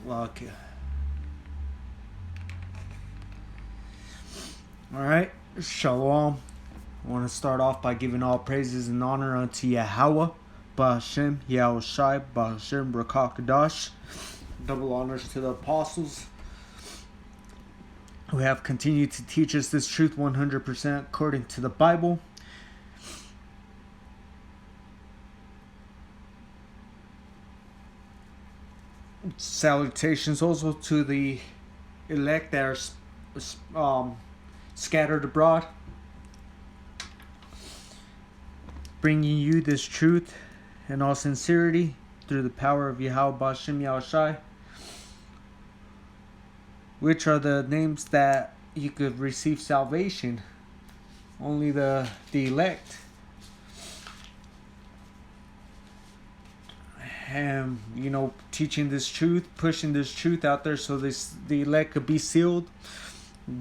Okay. Alright. Shalom. I want to start off by giving all praises and honor unto Yahweh, Ba'ashem, Yahushai, Ba'ashem, Rakakadash. Double honors to the apostles who have continued to teach us this truth 100% according to the Bible. Salutations also to the elect that are scattered abroad, bringing you this truth in all sincerity through the power of Yahweh Ba'ashem Yahushai, which are the names that you could receive salvation. Only the elect. And teaching this truth, pushing this truth out there so the elect could be sealed.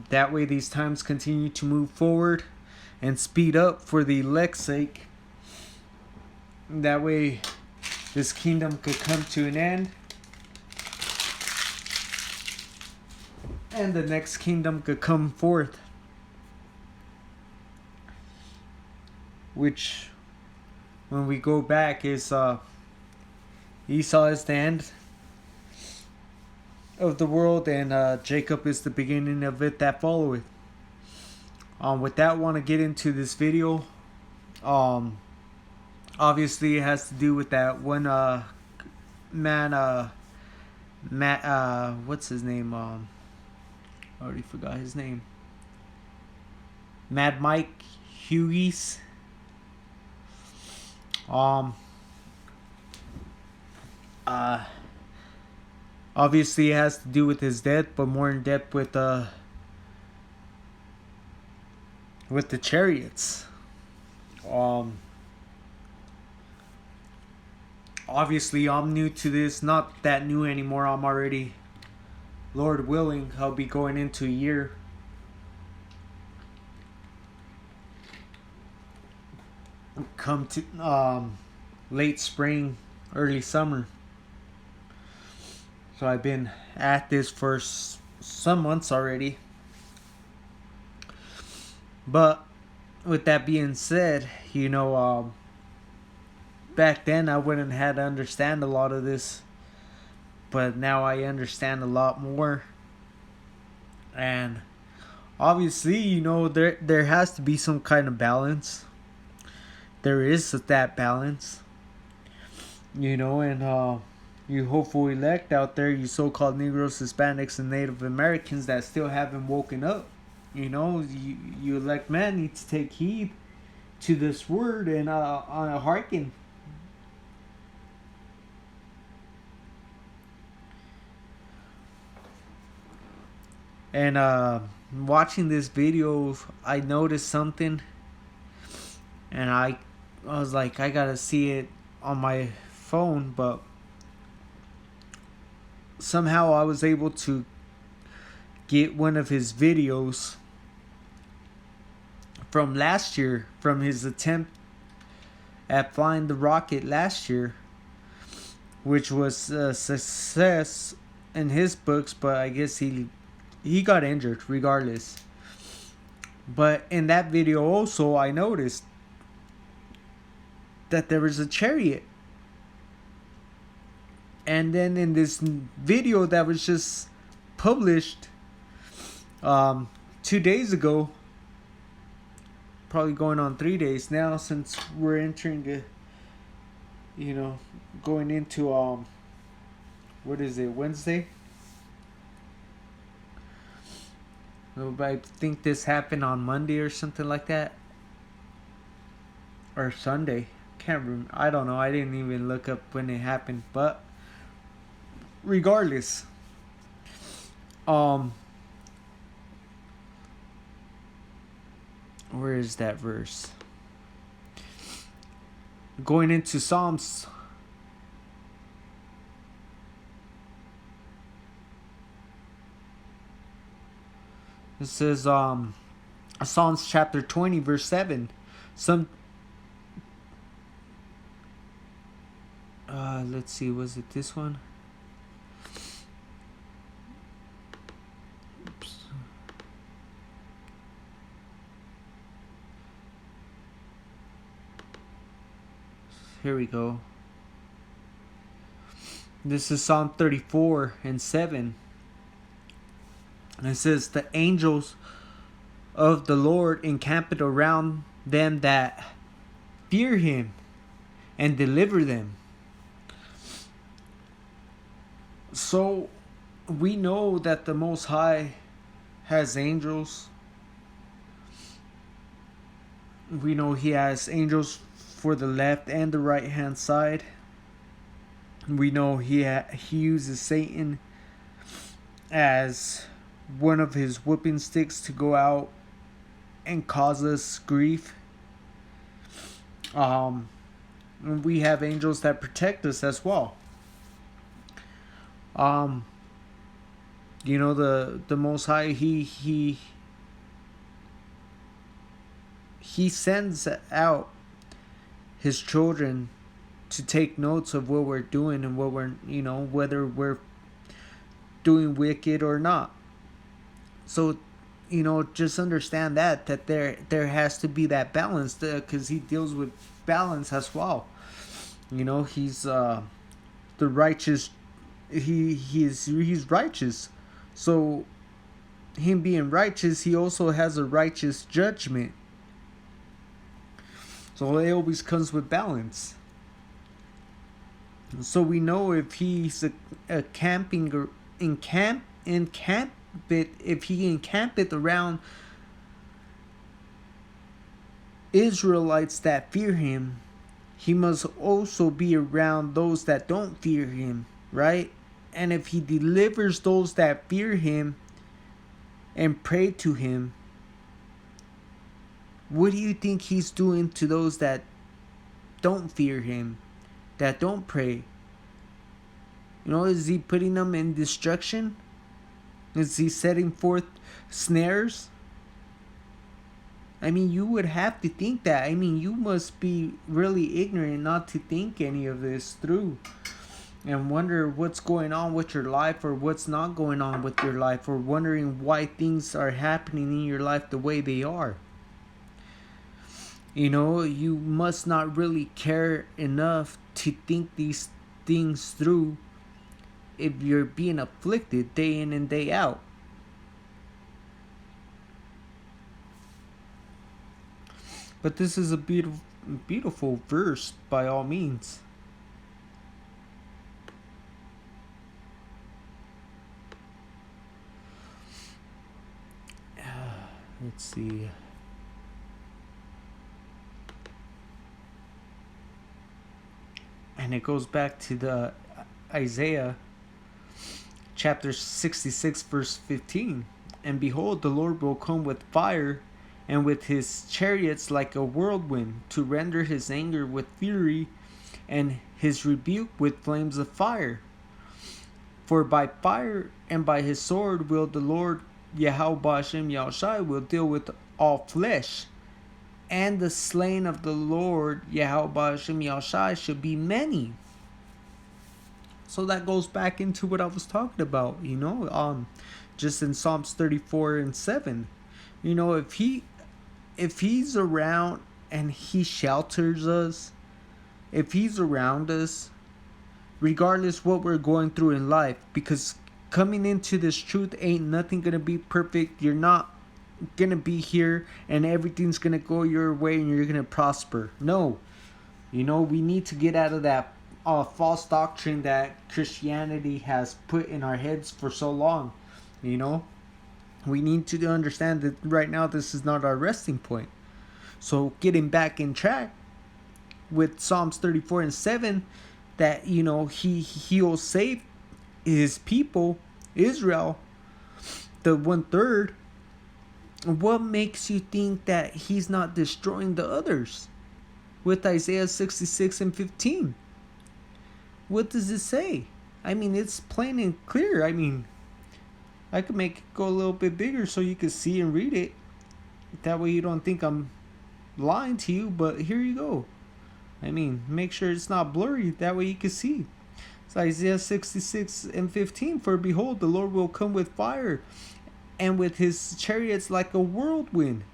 That way these times continue to move forward and speed up for the elect's sake. That way this kingdom could come to an end and the next kingdom could come forth, which when we go back is Esau is the end of the world, and Jacob is the beginning of it that followeth. With that, I want to get into this video. Obviously, it has to do with that one man, Matt. What's his name? I already forgot his name. Mad Mike Hughes. Obviously it has to do with his death, but more in depth with the chariots. Obviously I'm new to this, not that new anymore. I'm already, Lord willing, I'll be going into a year. Come to late spring, early summer. So I've been at this for some months already. But with that being said, back then I wouldn't have to understand a lot of this. But now I understand a lot more. And obviously, there has to be some kind of balance. There is that balance. And you hopeful elect out there, you so-called Negroes, Hispanics, and Native Americans that still haven't woken up. You elect men need to take heed to this word and hearken. And watching this video, I noticed something, and I was like, I gotta see it on my phone, but somehow I was able to get one of his videos from last year, from his attempt at flying the rocket last year, which was a success in his books, but I guess he got injured regardless. But in that video also, I noticed that there was a chariot. And then in this video that was just published 2 days ago, probably going on 3 days now, since we're entering going into what is it, Wednesday? I think this happened on Monday or something like that, or Sunday. Can't remember. I don't know. I didn't even look up when it happened, but regardless, where is that verse? Going into Psalms. It says Psalms chapter 20 verse 7. Let's see, was it this one? Here we go. This is Psalm 34 and 7. And it says, the angels of the Lord encampeth around them that fear him and deliver them. So we know that the Most High has angels. We know he has angels for the left and the right hand side. We know he uses Satan as one of his whipping sticks to go out and cause us grief. We have angels that protect us as well. The Most High, he sends out his children to take notes of what we're doing and what we're, whether we're doing wicked or not. So, just understand that there has to be that balance, because he deals with balance as well. He's the righteous. He's righteous. So, him being righteous, he also has a righteous judgment. So it always comes with balance. So we know if he's if he encampeth around Israelites that fear him, he must also be around those that don't fear him, right? And if he delivers those that fear him and pray to him, what do you think he's doing to those that don't fear him, that don't pray? Is he putting them in destruction? Is he setting forth snares? You would have to think that. You must be really ignorant not to think any of this through and wonder what's going on with your life or what's not going on with your life, or wondering why things are happening in your life the way they are. You must not really care enough to think these things through if you're being afflicted day in and day out. But this is a beautiful verse by all means. Let's see. And it goes back to the Isaiah chapter 66 verse 15. And behold, the Lord will come with fire, and with his chariots like a whirlwind, to render his anger with fury, and his rebuke with flames of fire. For by fire and by his sword will the Lord Yahweh Bashem Yahushai will deal with all flesh. And the slain of the Lord Yahweh Bashem Yahushai should be many. So that goes back into what I was talking about, just in Psalms 34 and 7. If he's around and he shelters us, if he's around us, regardless what we're going through in life, because coming into this truth ain't nothing gonna be perfect. You're not gonna be here and everything's gonna go your way and you're gonna prosper. No. We need to get out of that false doctrine that Christianity has put in our heads for so long. We need to understand that right now this is not our resting point. So getting back in track with Psalms 34 and 7, that he'll save his people, Israel, the 1/3. What makes you think that he's not destroying the others? With Isaiah 66 and 15. What does it say? It's plain and clear. I could make it go a little bit bigger so you can see and read it. That way you don't think I'm lying to you, but here you go. Make sure it's not blurry. That way you can see. It's Isaiah 66 and 15. For behold, the Lord will come with fire, and with his chariots like a whirlwind,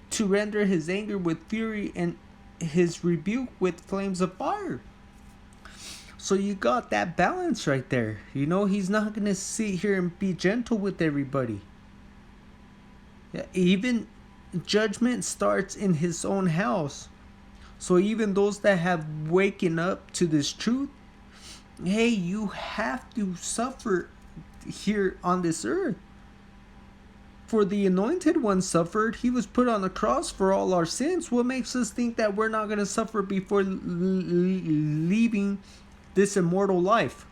to render his anger with fury, and his rebuke with flames of fire. So you got that balance right there. You know, he's not going to sit here and be gentle with everybody. Yeah, even judgment starts in his own house. So even those that have waken up to this truth, hey, you have to suffer here on this earth. For the anointed one suffered. He was put on the cross for all our sins. What makes us think that we're not going to suffer before leaving this immortal life?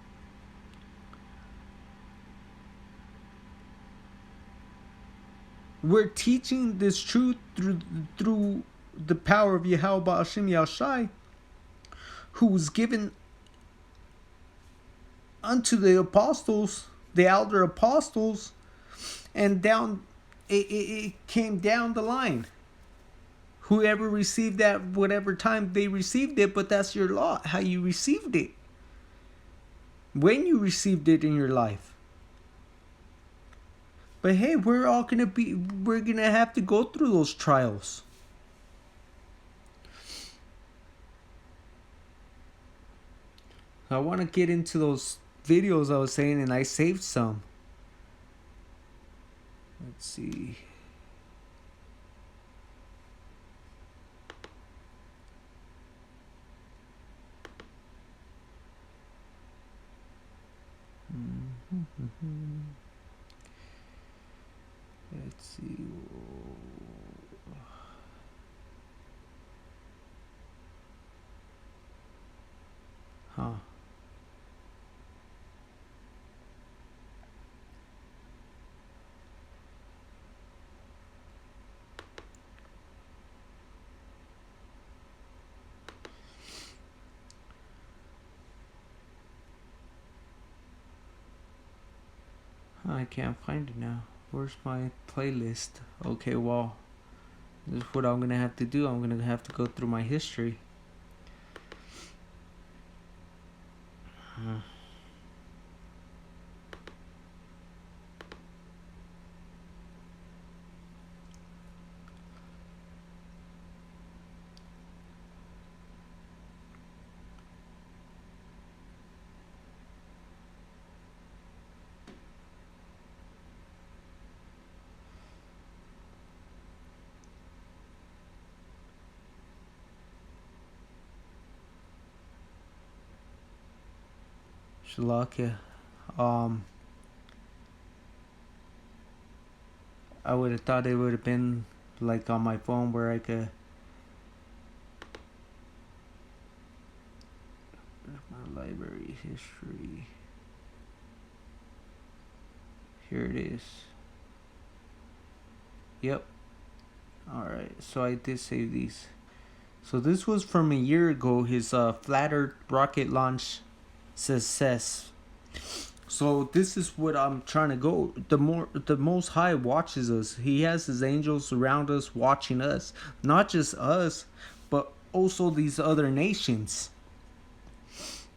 We're teaching this truth through the power of Yahweh Hashem Yahshai, who was given unto the apostles, the elder apostles, and down it came down the line. Whoever received that, whatever time they received it, but that's your lot, how you received it, when you received it in your life. But hey, we're gonna have to go through those trials. I want to get into those videos I was saying, and I saved some. Let's see. Let's see. Huh. I can't find it now. Where's my playlist? Okay, well, this is what I'm gonna have to do. I'm gonna have to go through my history. Shalakia. I would have thought it would have been like on my phone where I could. My library history. Here it is. Yep. Alright, so I did save these. So this was from a year ago, his flat earth rocket launch success. So this is what I'm trying to go. The Most High watches us. He has his angels around us watching us. Not just us, but also these other nations.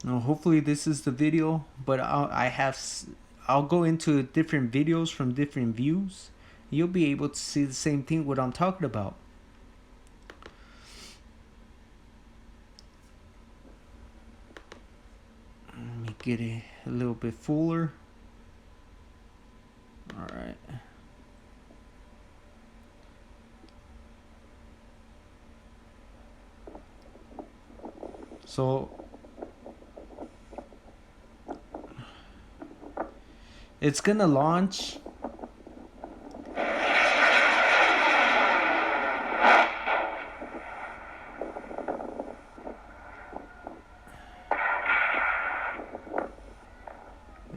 Now, hopefully this is the video, but I'll go into different videos from different views. You'll be able to see the same thing what I'm talking about. Let me get it a little bit fuller. Alright. So it's gonna launch.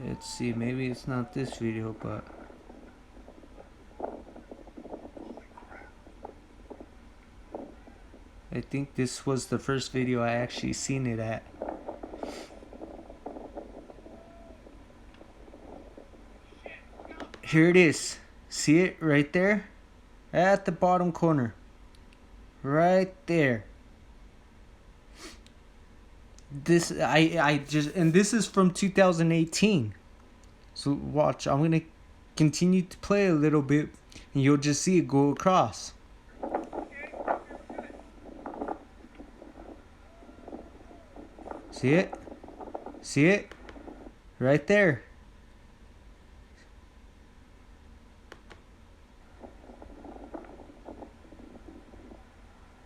Let's see, maybe it's not this video, but I think this was the first video I actually seen it at. Here it is. See it right there? At the bottom corner. Right there. This and this is from 2018. So watch, I'm gonna continue to play a little bit and you'll just see it go across. See it? See it? Right there.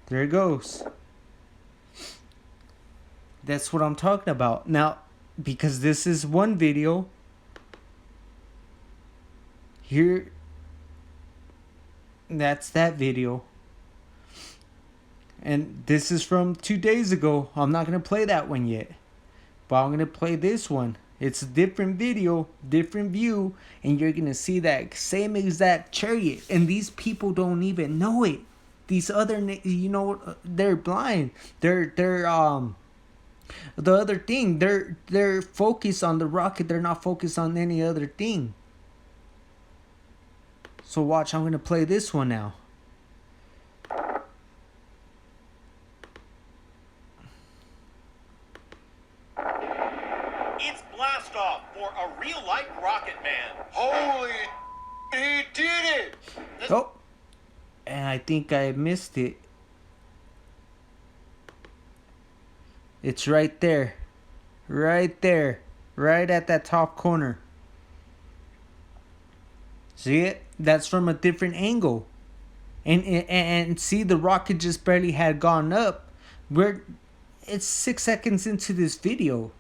There it goes. That's what I'm talking about. Now, because this is one video, here, that's that video. And this is from 2 days ago. I'm not going to play that one yet. But I'm going to play this one. It's a different video, different view. And you're going to see that same exact chariot. And these people don't even know it. These other, they're blind. They're the other thing. They're focused on the rocket. They're not focused on any other thing. So watch, I'm going to play this one now. It's blast off for a real life rocket man. Holy, he did it! Oh, and I think I missed it. It's right there. Right there. Right at that top corner. See it? That's from a different angle. And see, the rocket just barely had gone up. It's 6 seconds into this video.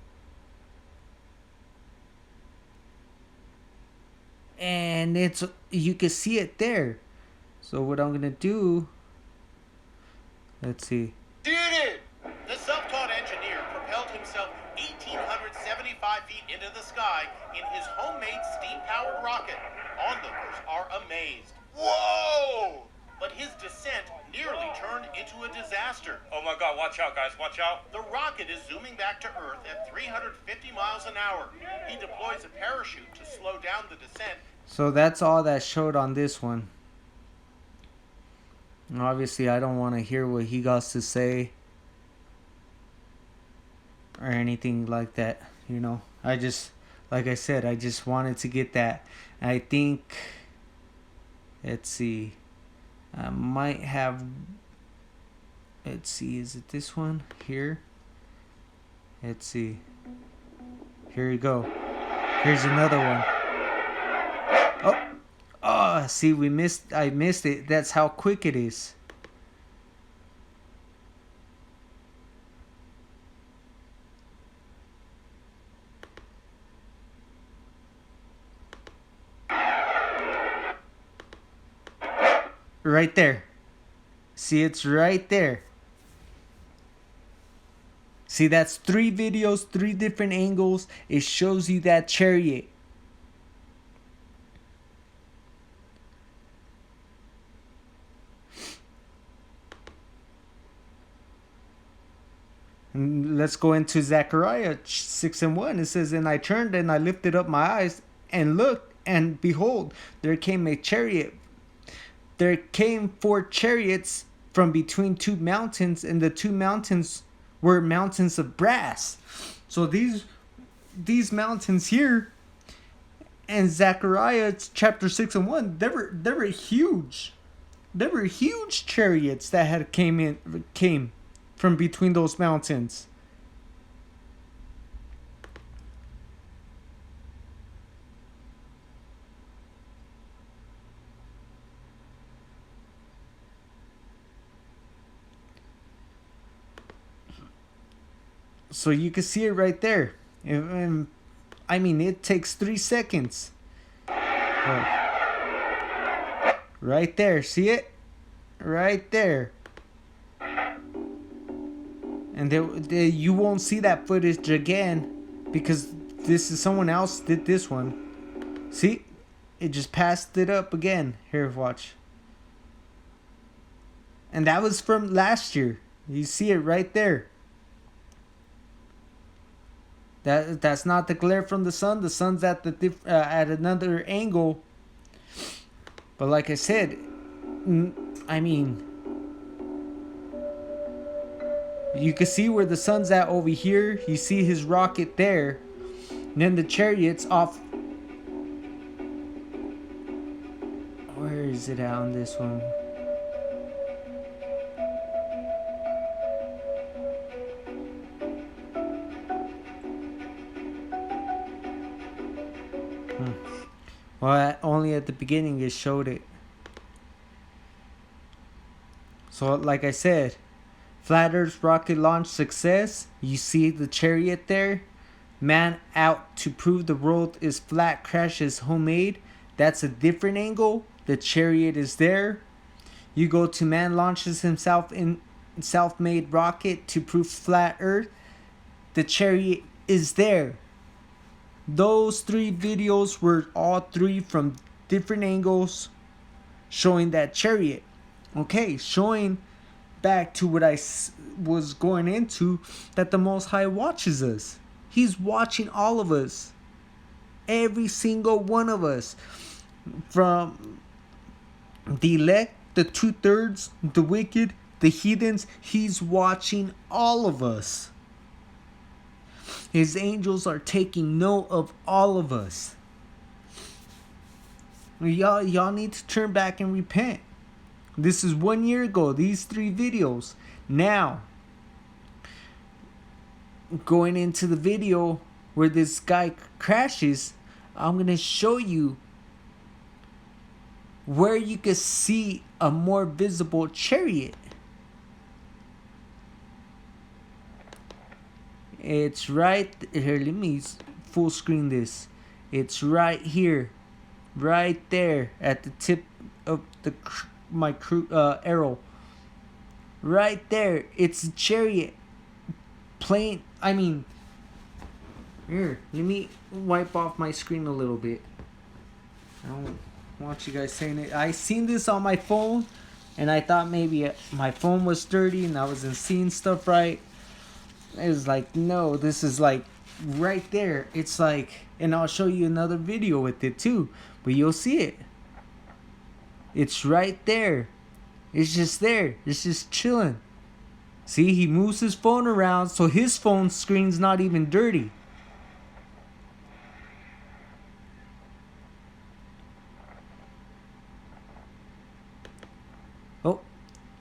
And you can see it there. So what I'm gonna do, let's see. Did it! The self-taught engineer propelled himself 1,875 feet into the sky in his homemade steam-powered rocket. Onlookers are amazed. Whoa! But his descent nearly turned into a disaster. Oh my God, watch out guys, watch out. The rocket is zooming back to Earth at 350 miles an hour. He deploys a parachute to slow down the descent. So that's all that showed on this one. And obviously, I don't want to hear what he got to say or anything like that. I just, like I said, I just wanted to get that. I think, let's see, I might have, let's see, is it this one here? Let's see. Here we go. Here's another one. Oh, see, I missed it. That's how quick it is. Right there. See, it's right there. See, that's 3 videos, 3 different angles. It shows you that chariot. Let's go into Zechariah 6:1. It says, "And I turned and I lifted up my eyes and looked, and behold, there came a chariot. There came 4 chariots from between 2 mountains, and the 2 mountains were mountains of brass." So these mountains here in Zechariah chapter 6:1, they were huge. They were huge chariots that had came from between those mountains. So you can see it right there. I mean, it takes 3 seconds. Right there, see it? Right there. And you won't see that footage again because this is someone else did this one. See? It just passed it up again. Here, watch. And that was from last year. You see it right there. That's not the glare from the sun. The sun's at at another angle. But like I said, I mean, you can see where the sun's at over here. You see his rocket there. And then the chariot's off. Where is it at on this one? Well, only at the beginning it showed it. So, like I said, Flat Earth rocket launch success. You see the chariot there? Man out to prove the world is flat crashes homemade. That's a different angle. The chariot is there. You go to man launches himself in self-made rocket to prove flat Earth. The chariot is there. Those 3 videos were all 3 from different angles showing that chariot. Okay, showing back to what I was going into, that the Most High watches us. He's watching all of us. Every single one of us. From the elect, the 2/3, the wicked, the heathens. He's watching all of us. His angels are taking note of all of us. Y'all need to turn back and repent. This is 1 year ago, these 3 videos. Now, going into the video where this guy crashes, I'm going to show you where you can see a more visible chariot. It's right here. Let me full screen this. It's right here. Right there at the tip of my arrow. Right there. It's a chariot. Here, let me wipe off my screen a little bit. I don't want you guys saying it. I seen this on my phone, and I thought maybe my phone was dirty and I wasn't seeing stuff right. It was like, no, this is like right there. It's like, and I'll show you another video with it too, but you'll see it. It's right there. It's just there. It's just chilling. See, he moves his phone around, so his phone screen's not even dirty. Oh,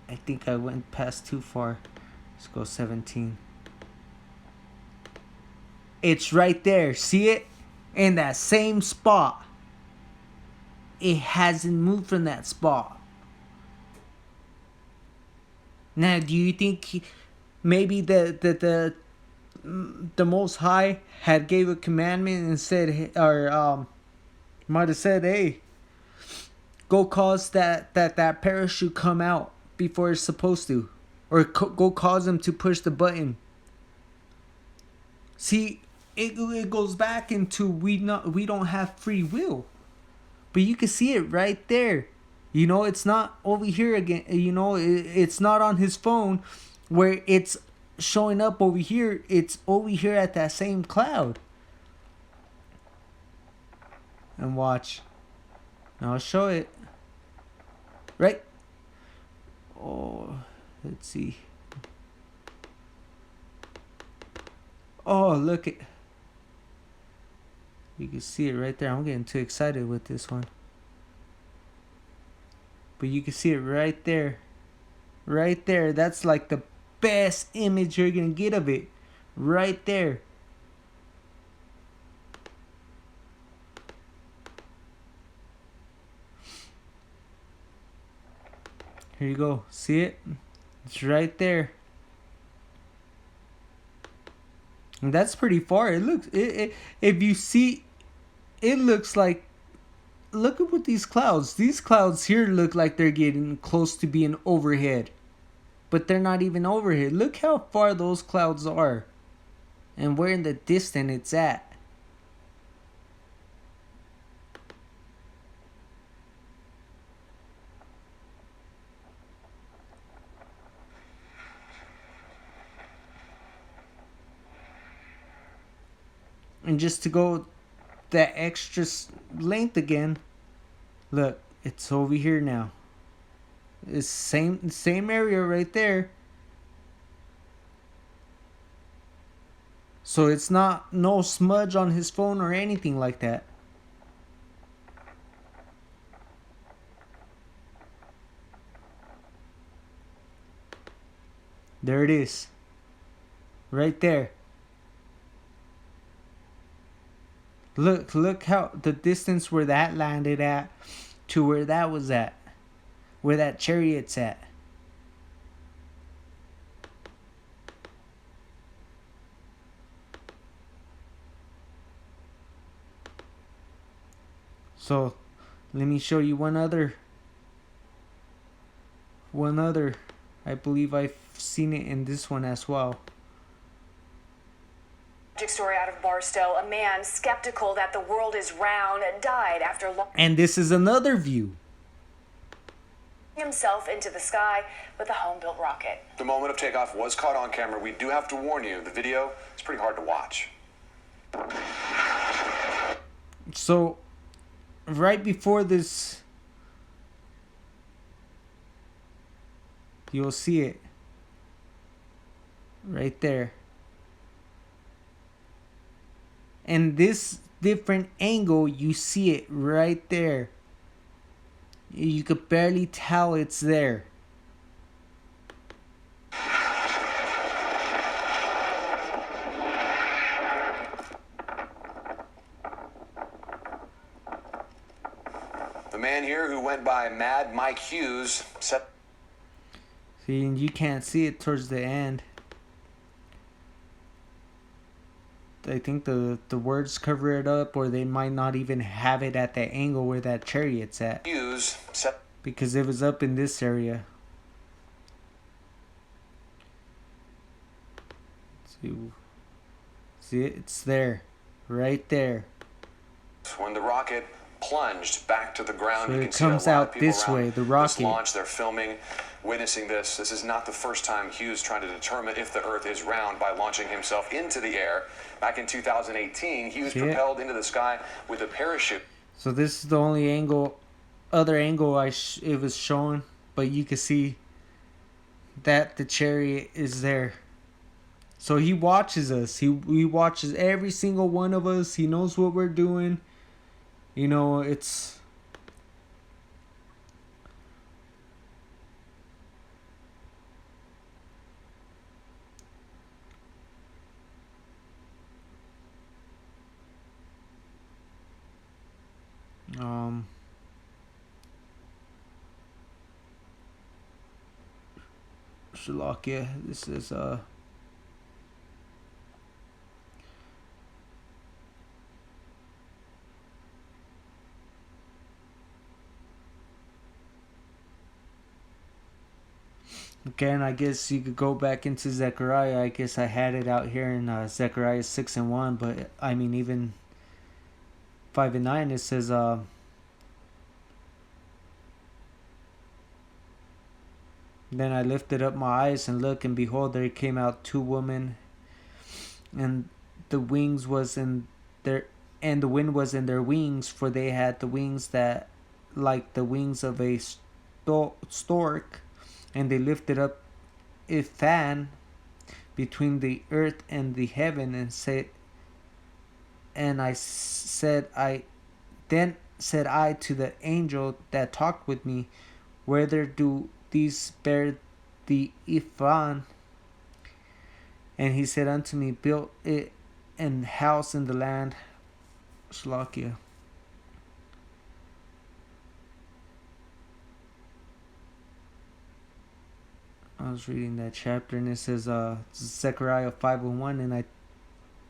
I think I went past too far. Let's go 17. It's right there. See it? In that same spot. It hasn't moved from that spot. Now, do you think maybe the Most High had gave a commandment and said, or might have said, hey, go cause that parachute come out before it's supposed to, or go cause them to push the button? See, it goes back into we don't have free will, but you can see it right there. You know, it's not over here again. You know, it's not on his phone where it's showing up over here. It's over here at that same cloud. And watch. Now I'll show it. Right? Oh, let's see. Oh, look it. You can see it right there. I'm getting too excited with this one. But you can see it right there. Right there. That's like the best image you're going to get of it. Right there. Here you go. See it? It's right there. And that's pretty far. It looks, if you see, it looks like, look at what these clouds. These clouds here look like they're getting close to being overhead. But they're not even overhead. Look how far those clouds are. And where in the distance it's at. And just to go that extra length again, look, it's over here now. It's same area right there. So it's not no smudge on his phone or anything like that. There it is. Right there. Look how the distance where that landed at to where that was at, where that chariot's at. So let me show you one other. I believe I've seen it in this one as well. Story out of Barstow. A man skeptical that the world is round died after launching And this is another view. himself into the sky with a home-built rocket. The moment of takeoff was caught on camera. We do have to warn you, the video is pretty hard to watch. So right before this, you'll see it right there. And this different angle, you see it right there. You could barely tell it's there. The man here who went by Mad Mike Hughes set. See, and you can't see it towards the end. I think the words cover it up, or they might not even have it at the angle where that chariot's at. Hughes set. Because it was up in this area. See it? It's there. Right there. When the rocket plunged back to the ground, So you it can see a comes lot out of people this around way, the this rocket. launch. They're filming, witnessing this. This is not the first time Hughes trying to determine if the Earth is round by launching himself into the air. Back in 2018, he was See it? propelled into the sky with a parachute. So this is the only other angle it was showing, but you can see that the chariot is there. So he watches us. He watches every single one of us. He knows what we're doing. You know, it's Shalakia. This is again, I guess you could go back into Zechariah. I guess I had it out here in Zechariah 6 and 1, but I mean even 5 and 9 it says then I lifted up my eyes and looked, and behold, there came out two women, and the wings was in their and the wind was in their wings, for they had the wings that like the wings of a stork, and they lifted up a fan between the earth and the heaven, and said, and I said, then said I to the angel that talked with me, whether do these bear the ephod? And he said unto me, build it an house in the land. Slakia. I was reading that chapter, and it says Zechariah 5:1, and I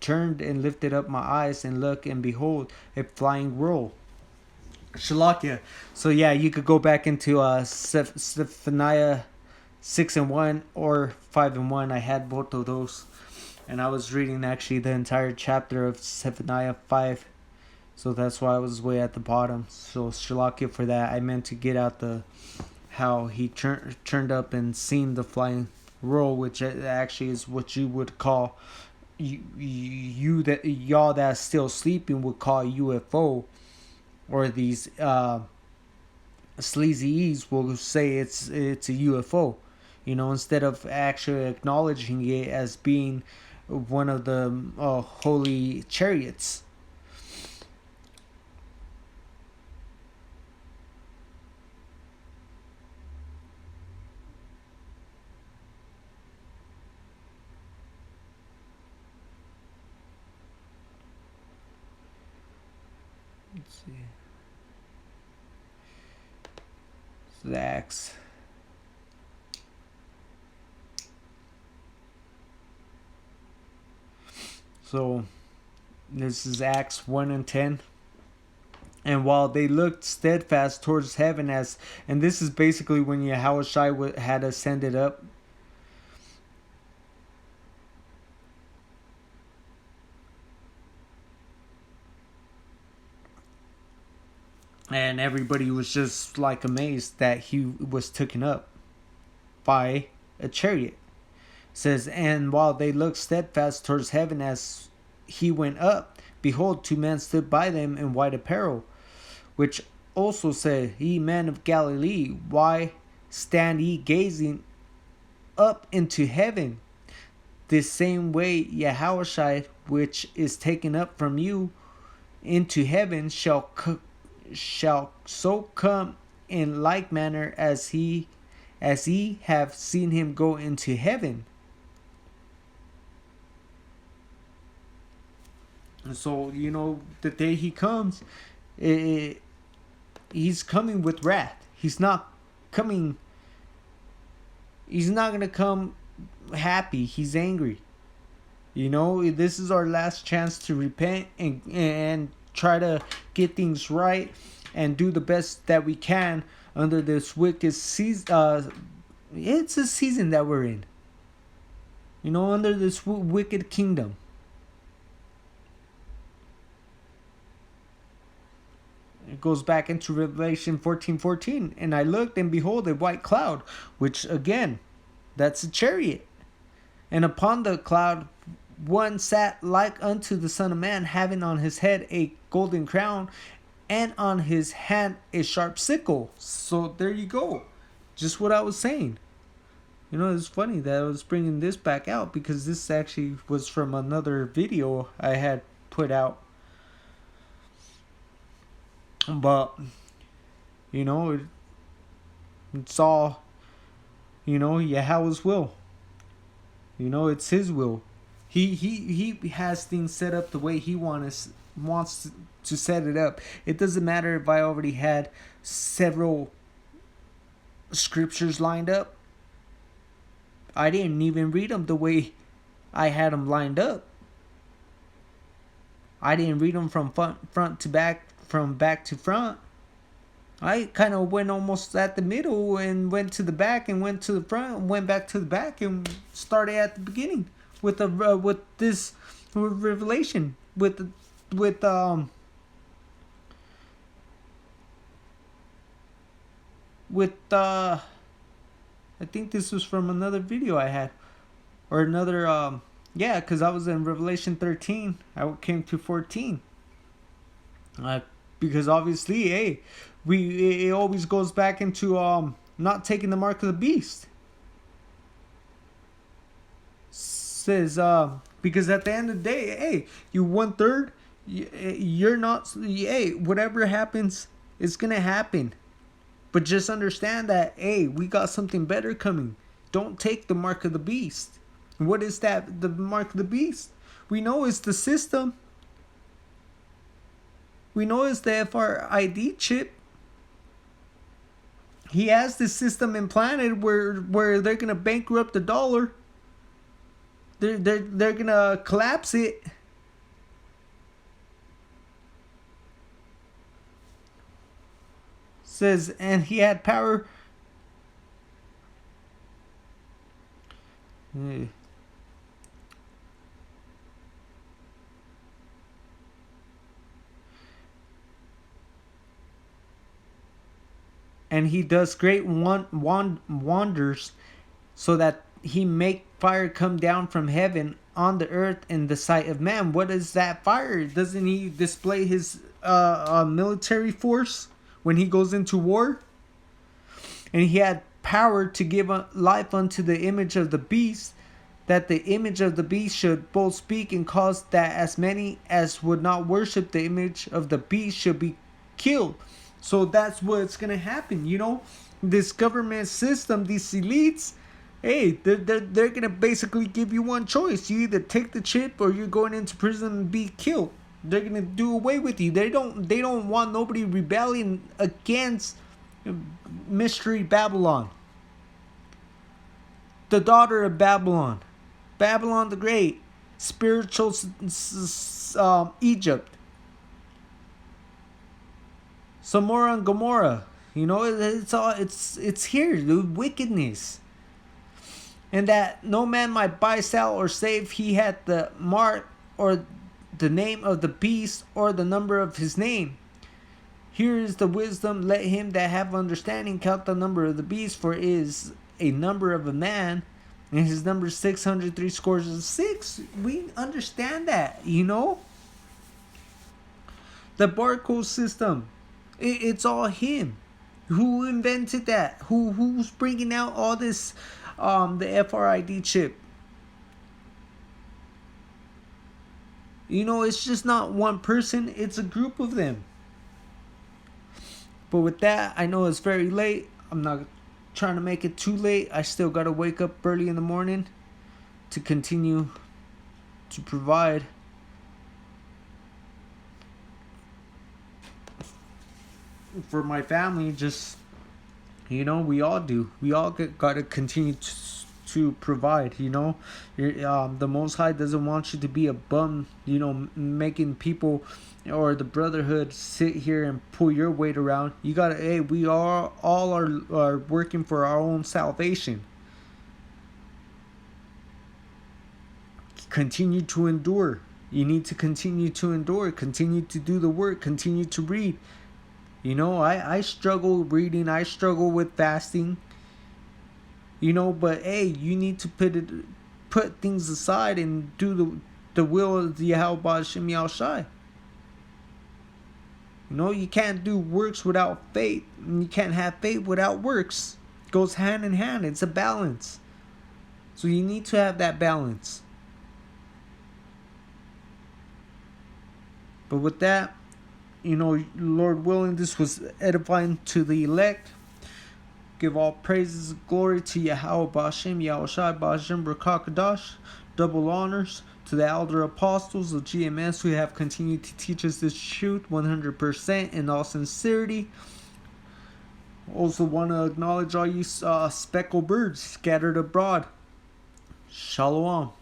turned and lifted up my eyes and looked, and behold, a flying roll. Shalakia. So yeah, you could go back into Zephaniah 6 and 1 or 5 and 1. I had both of those, and I was reading actually the entire chapter of Zephaniah 5. So that's why I was way at the bottom. So Shalakia for that. I meant to get out how he turned up and seen the flying roll, which actually is what you would call y'all that's still sleeping would call UFO. Or these sleazy's will say it's a UFO, you know, instead of actually acknowledging it as being one of the holy chariots. see. The axe. So this is Acts 1 and 10. And while they looked steadfast towards heaven, and this is basically when Yahushua had ascended up. And everybody was just like amazed that he was taken up by a chariot. It says, and while they looked steadfast towards heaven as he went up, behold, 2 men stood by them in white apparel, which also said, Ye men of Galilee, why stand ye gazing up into heaven? This same way Yahushua, which is taken up from you into heaven, shall so come in like manner as ye have seen him go into heaven. And so, the day he comes, he's coming with wrath. He's not going to come happy. He's angry. This is our last chance to repent and try to get things right and do the best that we can under this wicked season. It's a season that we're in. Under this wicked kingdom. It goes back into Revelation 14:14. And I looked, and behold, a white cloud, which again, that's a chariot. And upon the cloud one sat like unto the Son of Man, having on his head a golden crown, and on his hand a sharp sickle. So there you go. Just what I was saying. It's funny that I was bringing this back out, because this actually was from another video I had put out. But, it's all, Yahweh's will. It's his will. He has things set up the way he wants to set it up. It doesn't matter if I already had several scriptures lined up. I didn't even read them the way I had them lined up. I didn't read them from front to back, from back to front. I kind of went almost at the middle and went to the back and went to the front and went back to the back and started at the beginning with this revelation I think this was from another video I had, or another because I was in Revelation 13. I came to 14. Because obviously, it always goes back into not taking the mark of the beast. Says because at the end of the day, you 1/3, you're not. Whatever happens, it's gonna happen. But just understand that we got something better coming. Don't take the mark of the beast. What is that? The mark of the beast? We know it's the system. We know it's the FRID chip. He has this system implanted where they're gonna bankrupt the dollar. They're gonna collapse it. Says, and he had power. And he does great wonders, so that he make fire come down from heaven on the earth in the sight of man. What is that fire? Doesn't he display his military force when he goes into war? And he had power to give life unto the image of the beast, that the image of the beast should both speak and cause that as many as would not worship the image of the beast should be killed. So that's what's gonna happen, This government system, these elites, they're gonna basically give you one choice. You either take the chip or you're going into prison and be killed. They're gonna do away with you. They don't want nobody rebelling against Mystery Babylon, the daughter of Babylon, Babylon the Great, spiritual Egypt, Samora and Gomorrah. You know, it's here, the wickedness. And that no man might buy, sell, or save, he had the mark or the name of the beast or the number of his name. Here is the wisdom. Let him that have understanding count the number of the beast, for it is a number of a man, and his number is 666. We understand that, you know. The barcode system, it's all him. Who invented that? Who's bringing out all this? The FRID chip. You know, it's just not one person, it's a group of them. But with that, I know it's very late. I'm not trying to make it too late. I still got to wake up early in the morning to continue to provide for my family. Just, you know, we all do. We all got to continue to provide, you know. The Most High doesn't want you to be a bum, you know, making people or the brotherhood sit here and pull your weight around. You gotta, hey, we all are working for our own salvation. Continue to endure. You need to continue to endure, continue to do the work, continue to read. You know, I struggle reading, I struggle with fasting. You know, but hey, you need to put things aside and do the will of the Yahweh Shem Yahushai. You know, you can't do works without faith, and you can't have faith without works. It goes hand in hand. It's a balance. So you need to have that balance. But with that, you know, Lord willing, this was edifying to the elect. Give all praises and glory to Yahweh B'Hashem, Yahushai B'Hashem, B'Rakakadash. Double honors to the elder apostles of GMS who have continued to teach us this truth 100% in all sincerity. Also want to acknowledge all you speckled birds scattered abroad. Shalom.